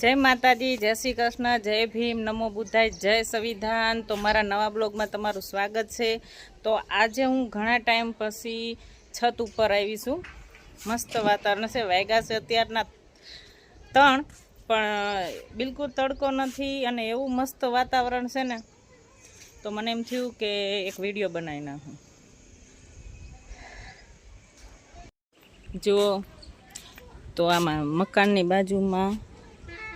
जय माताजी, जय श्री कृष्ण, जय भीम, नमो बुद्धाय, जय संविधान। तो मारा नवा ब्लॉग में तमारू स्वागत है। तो आज हूँ घना टाइम पछी छत पर आई छूं। मस्त वातावरण से वाग्या से अत्यारना 3 पण बिल्कुल तड़को नथी अने एवं मस्त वातावरण से ने तो मने एम थयुं के एक विडियो बनावी नाखूं। जो तो आमां मकाननी बाजुमां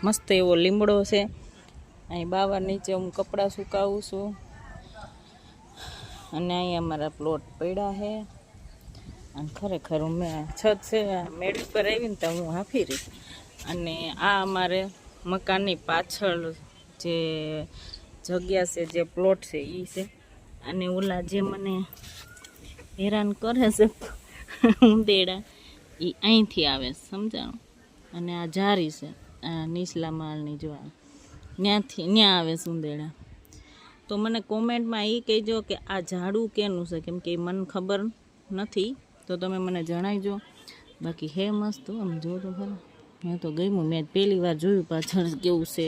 मस्त एवो લીમડો છે। અહીં બાવર નીચે હું કપડાં સુકાવું છું અને અહીં અમારા પ્લોટ પડ્યા છે અને ખરેખર મેં છત છે મેળ પર આવીને તો હું હાંફી રહી। અને આ અમારે મકાનની પાછળ જે જગ્યા છે જે પ્લોટ છે એ છે। અને ઓલા જે મને હેરાન કરે છે ઉંદેડા એ અહીંથી આવે સમજાણું। અને આ જારી છે નીચલા માળની જો ત્યાં આવે સુંદેડા। તો મને કોમેન્ટમાં એ કહેજો કે આ ઝાડું કેનું છે, કેમ કે મને ખબર નથી તો તમે મને જણાવજો। બાકી હે મસ્ત આમ જો તો ખરા, મેં તો ગમ્યું, મેં પહેલી વાર જોયું પાછળ કેવું છે।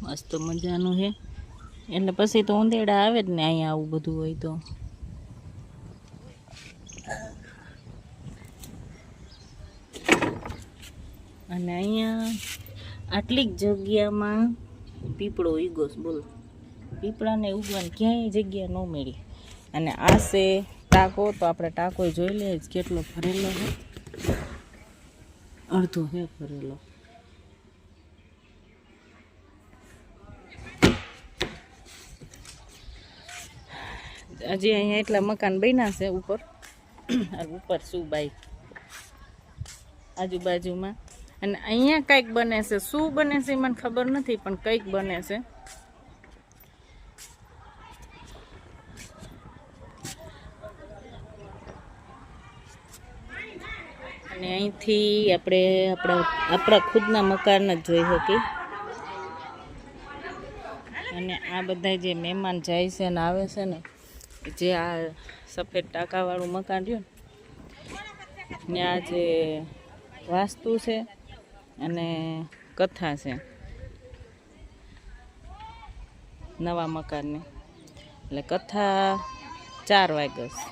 मस्त मजाનું है એટલે પછી તો ઉંદેડા આવે જ ને અહીંયા આવું બધું હોય તો। અને અહીંયા આટલી જગ્યામાં પીપળો ઉગ્યો બોલો, પીપળાને ઉગવાની ક્યાંય જગ્યા ન મળી। અને આ છે ટાંકો, તો આપણે ટાંકો જોઈ લઈએ કેટલો ભરેલો છે, અડધો છે ભરેલો। हजी अँ एटला मकान बन्या से ऊपर ऊपर शू बाइक आजूबाजू में अने अँ कंईक बने से शू बने से मन खबर नहीं पण कंईक बने से। अने अहींथी आपणे आपणा खुदना मकान ज जोई शकी। अने आ बधा जे मेहमान जाय छे ने आवे छे ने जे आ सफेद टाँकावाळुं मकान रह्युं त्यां जे वास्तु छे अने कथा छे नवा मकाननी, એટલે कथा 4 वाग्या छे।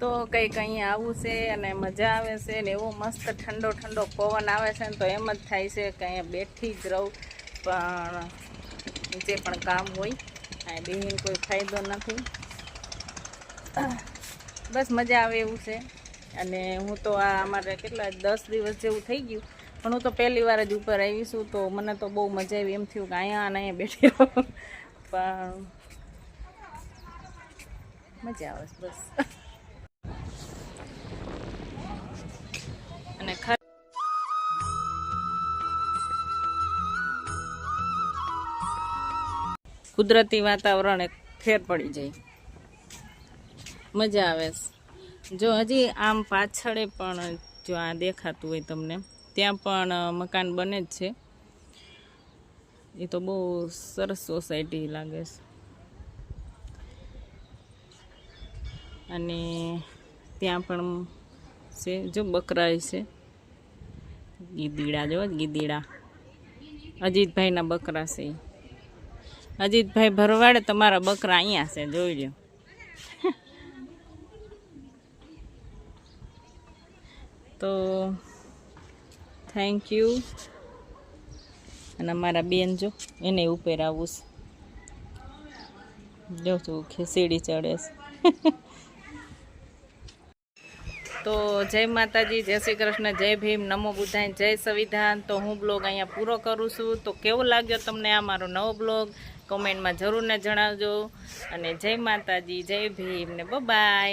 तो कई कहीं आवू से अने मजा आवे से ने एवो मस्त ठंडो ठंडो पवन आवे से तो एम ज थाय छे के अहीं बेठी ज रहूं, पण नीचे पण काम होय, अहीं बेहीने कोई फायदो नथी। बस मजा आवे एवुं छे। अने हूँ तो आ अमारे केटला 10 दिवस जेवुं थई गयुं, पण हूँ तो पहली वार ज उपर आवी छुं तो मने तो बहु मजा आवी, एम थयुं के अहींया ने अहींया बेठी रहूं, पण मजा आवे बस। અને કુદરતી વાતાવરણ એક ફેર પડી જાય, મજા આવે। જો હજી આમ પાછળે પણ જો આ દેખાતું હોય તમને ત્યાં પણ મકાન બને જ છે। એ તો બહુ સરસ સોસાયટી લાગે છે। અને ત્યાં પણ છે જો બકરા છે, ગીદીડા જો ગીદીડા, અજીતભાઈના બકરા છે। અજીતભાઈ ભરવાડે તમારા બકરા અહીંયા છે, જોઈ લો। તો થેન્ક યુ। અને અમારા બેન જો એને ઉપર આવું છે, જો છું ખેસીડી ચડે છે। तो जय माताजी, जय श्री कृष्ण, जय भीम, नमो बुद्धाय, जय संविधान। तो हूँ ब्लॉग अहींया पूरो करूँ छूं। तो केवो लाग्यो तमने आ मारो नवो ब्लॉग कमेंट में जरूर ने जणावजो। अने जय माताजी, जय भीम ने बाय।